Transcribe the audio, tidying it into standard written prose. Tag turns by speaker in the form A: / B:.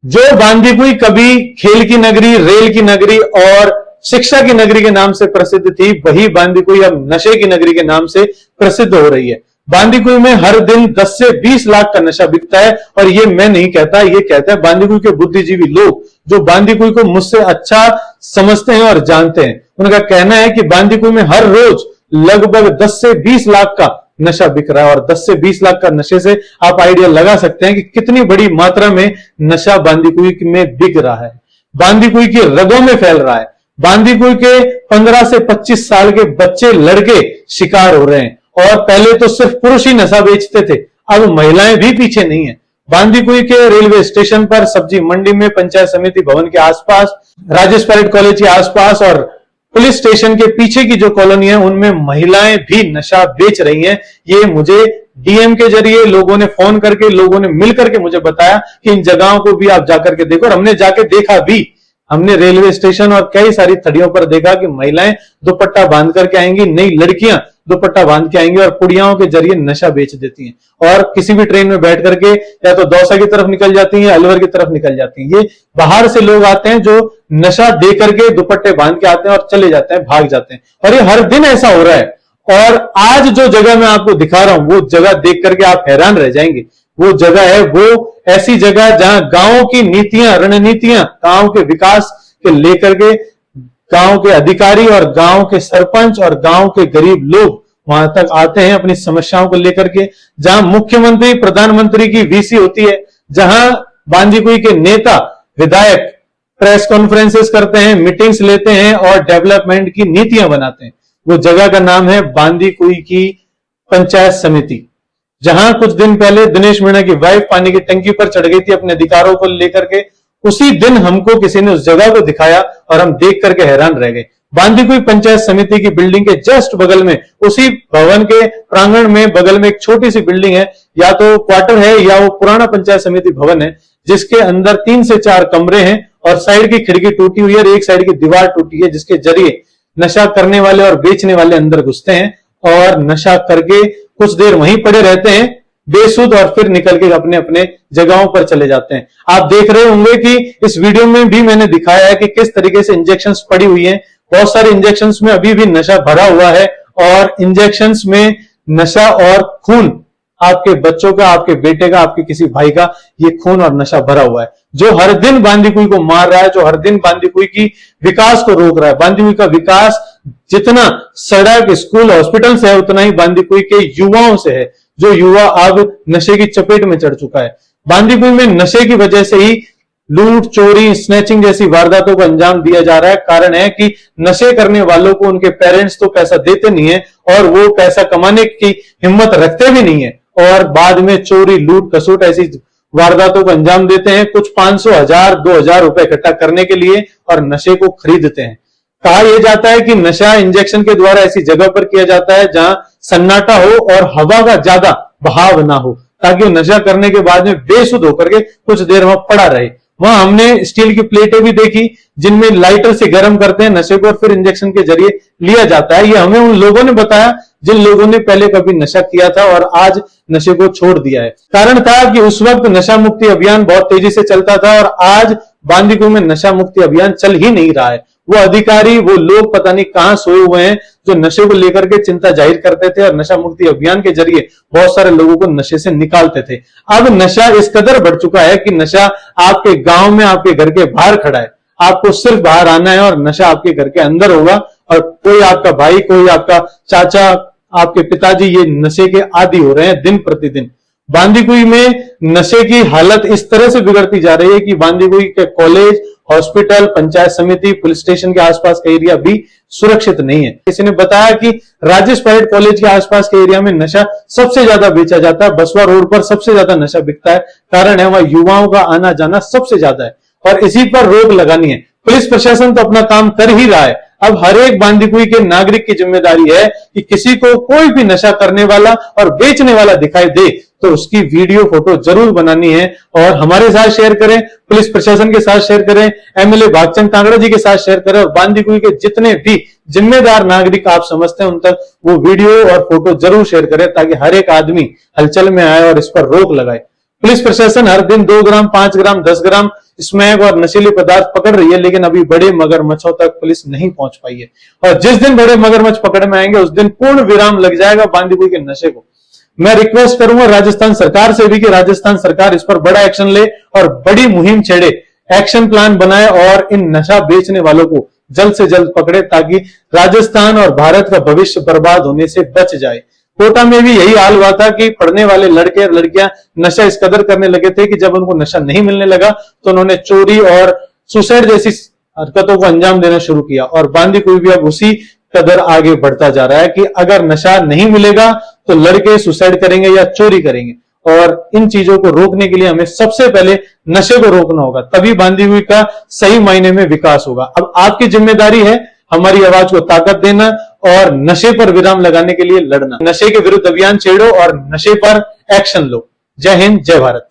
A: जो बांदीकुई कभी खेल की नगरी, रेल की नगरी और शिक्षा की नगरी के नाम से प्रसिद्ध थी, वही बांदीकुई अब नशे की नगरी के नाम से प्रसिद्ध हो रही है। बांदीकुई में हर दिन 10 से 20 लाख का नशा बिकता है, और ये मैं नहीं कहता, ये कहते हैं बांदीकुई के बुद्धिजीवी लोग, जो बांदीकुई को मुझसे अच्छा समझते हैं और जानते हैं। उनका कहना है कि बांदीकुई में हर रोज लगभग 10 से 20 लाख का नशा बिक रहा है, और 10 से 20 लाख का नशे से आप आइडिया लगा सकते हैं कि कितनी बड़ी मात्रा में नशा बांदीकुई में बिक रहा है, बांदीकुई की रगों में फैल रहा है। बांदीकुई के 15 से 25 साल के बच्चे, लड़के शिकार हो रहे हैं, और पहले तो सिर्फ पुरुष ही नशा बेचते थे, अब महिलाएं भी पीछे नहीं है। बांदीकुई के रेलवे स्टेशन पर, सब्जी मंडी में, पंचायत समिति भवन के आसपास, राजेश परेड कॉलेज के आसपास और पुलिस स्टेशन के पीछे की जो कॉलोनी है, उनमें महिलाएं भी नशा बेच रही हैं। ये मुझे डीएम के जरिए लोगों ने फोन करके, लोगों ने मिलकर के मुझे बताया कि इन जगहों को भी आप जाकर के देखो, और हमने जाके देखा भी। हमने रेलवे स्टेशन और कई सारी थड़ियों पर देखा कि महिलाएं दुपट्टा बांध करके आएंगी, नई लड़कियां दुपट्टा बांध के आएंगी और पुड़ियाओं के जरिए नशा बेच देती हैं, और किसी भी ट्रेन में बैठ करके या तो दौसा की तरफ निकल जाती हैं, अलवर की तरफ निकल जाती हैं। ये बाहर से लोग आते हैं जो नशा दे करके दुपट्टे बांध के आते हैं और चले जाते हैं, भाग जाते हैं, और ये हर दिन ऐसा हो रहा है। और आज जो जगह मैं आपको दिखा रहा हूं, वो जगह देख करके आप हैरान रह जाएंगे। वो जगह है, वो ऐसी जगह जहां गांव की नीतियां, रणनीतियां, गांव के विकास के लेकर के गांव के अधिकारी और गांव के सरपंच और गांव के गरीब लोग वहां तक आते हैं अपनी समस्याओं को लेकर के, जहां मुख्यमंत्री, प्रधानमंत्री की वीसी होती है, जहां बांदीकुई के नेता, विधायक प्रेस कॉन्फ्रेंसेस करते हैं, मीटिंग्स लेते हैं और डेवलपमेंट की नीतियां बनाते हैं। वो जगह का नाम है बांदीकुई की पंचायत समिति, जहां कुछ दिन पहले दिनेश मीणा की वाइफ पानी की टंकी पर चढ़ गई थी अपने अधिकारों को लेकर के। उसी दिन हमको किसी ने उस जगह को दिखाया और हम देख करके हैरान रह गए। बांदीकुई पंचायत समिति की बिल्डिंग के जस्ट बगल में, उसी भवन के प्रांगण में बगल में एक छोटी सी बिल्डिंग है, या तो क्वार्टर है या वो पुराना पंचायत समिति भवन है, जिसके अंदर 3 से 4 कमरे हैं, और साइड की खिड़की टूटी हुई है और एक साइड की दीवार टूटी है, जिसके जरिए नशा करने वाले और बेचने वाले अंदर घुसते हैं और नशा करके कुछ देर वहीं पड़े रहते हैं बेसुध, और फिर निकल के अपने अपने जगहों पर चले जाते हैं। आप देख रहे होंगे कि इस वीडियो में भी मैंने दिखाया है कि किस तरीके से इंजेक्शंस पड़ी हुई हैं। बहुत सारे इंजेक्शंस में अभी भी नशा भरा हुआ है, और इंजेक्शंस में नशा और खून, आपके बच्चों का, आपके बेटे का, आपके किसी भाई का, ये खून और नशा भरा हुआ है, जो हर दिन बांदीकुई को मार रहा है, जो हर दिन बांदीकुई की विकास को रोक रहा है। बांदीकुई का विकास जितना सड़क, स्कूल, हॉस्पिटल से है, उतना ही बांदीकुई के युवाओं से है, जो युवा अब नशे की चपेट में चढ़ चुका है। बांदीकुई में नशे की वजह से ही लूट, चोरी, स्नैचिंग जैसी वारदातों को अंजाम दिया जा रहा है। कारण है कि नशे करने वालों को उनके पेरेंट्स तो पैसा देते नहीं है, और वो पैसा कमाने की हिम्मत रखते भी नहीं है, और बाद में चोरी, लूट, खसूट ऐसी वारदातों को अंजाम देते हैं, कुछ 500, 1000, 2000 रुपए इकट्ठा करने के लिए, और नशे को खरीदते हैं। कहा यह जाता है कि नशा इंजेक्शन के द्वारा ऐसी जगह पर किया जाता है जहां सन्नाटा हो और हवा का ज्यादा बहाव ना हो, ताकि वो नशा करने के बाद में बेसुध होकर के कुछ देर वहां पड़ा रहे। वहां हमने स्टील की प्लेटें भी देखी, जिनमें लाइटर से गर्म करते हैं नशे को और फिर इंजेक्शन के जरिए लिया जाता है। ये हमें उन लोगों ने बताया जिन लोगों ने पहले कभी नशा किया था और आज नशे को छोड़ दिया है। कारण था कि उस वक्त नशा मुक्ति अभियान बहुत तेजी से चलता था, और आज बांदीकुई में नशा मुक्ति अभियान चल ही नहीं रहा है। वो अधिकारी, वो लोग पता नहीं कहां सोए हुए हैं, जो नशे को लेकर के चिंता जाहिर करते थे और नशा मुक्ति अभियान के जरिए बहुत सारे लोगों को नशे से निकालते थे। अब नशा इस कदर बढ़ चुका है कि नशा आपके गांव में, आपके घर के बाहर खड़ा है। आपको सिर्फ बाहर आना है और नशा आपके घर के अंदर होगा, और कोई आपका भाई, कोई आपका चाचा, आपके पिताजी ये नशे के आदी हो रहे हैं दिन प्रतिदिन। बांदीकुई में नशे की हालत इस तरह से बिगड़ती जा रही है कि बांदीकुई के कॉलेज, हॉस्पिटल, पंचायत समिति, पुलिस स्टेशन के आसपास का एरिया भी सुरक्षित नहीं है। किसी ने बताया कि राजेश परेड कॉलेज के आसपास के एरिया में नशा सबसे ज्यादा बेचा जाता है, बसवा रोड पर सबसे ज्यादा नशा बिकता है। कारण है वहां युवाओं का आना जाना सबसे ज्यादा है, और इसी पर रोक लगानी है। पुलिस प्रशासन तो अपना काम कर ही रहा है। अब हर एक बांदीकुई के नागरिक की जिम्मेदारी है कि किसी को कोई भी नशा करने वाला और बेचने वाला दिखाई दे तो उसकी वीडियो, फोटो जरूर बनानी है, और हमारे साथ शेयर करें, पुलिस प्रशासन के साथ शेयर करें, एमएलए भागचंद कांगड़ा जी के साथ शेयर करें, और बांदीकुई के जितने भी जिम्मेदार नागरिक आप समझते हैं उन तक वो वीडियो और फोटो जरूर शेयर करें, ताकि हर एक आदमी हलचल में आए और इस पर रोक लगाए। पुलिस प्रशासन हर दिन 2 ग्राम, 5 ग्राम, 10 ग्राम स्मैक और नशीले पदार्थ पकड़ रही है, लेकिन अभी बड़े मगरमच्छों तक पुलिस नहीं पहुंच पाई है। और जिस दिन बड़े मगरमच्छ पकड़ में आएंगे उस दिन पूर्ण विराम लग जाएगा बांदीकुई के नशे को। मैं रिक्वेस्ट करूंगा राजस्थान सरकार से भी कि राजस्थान सरकार इस पर बड़ा एक्शन ले और बड़ी मुहिम छेड़े, एक्शन प्लान बनाए और इन नशा बेचने वालों को जल्द से जल्द पकड़े, ताकि राजस्थान और भारत का भविष्य बर्बाद होने से बच जाए। कोटा में भी यही हाल हुआ था कि पढ़ने वाले लड़के और लड़कियां नशा इस कदर करने लगे थे कि जब उनको नशा नहीं मिलने लगा तो उन्होंने चोरी और सुसाइड जैसी हरकतों को अंजाम देना शुरू किया। और बांदीकुई भी अब उसी कदर आगे बढ़ता जा रहा है कि अगर नशा नहीं मिलेगा तो लड़के सुसाइड करेंगे या चोरी करेंगे। और इन चीजों को रोकने के लिए हमें सबसे पहले नशे को रोकना होगा, तभी बांदीकुई का सही मायने में विकास होगा। अब आपकी जिम्मेदारी है हमारी आवाज को ताकत देना और नशे पर विराम लगाने के लिए लड़ना। नशे के विरुद्ध अभियान छेड़ो और नशे पर एक्शन लो। जय हिंद, जय भारत।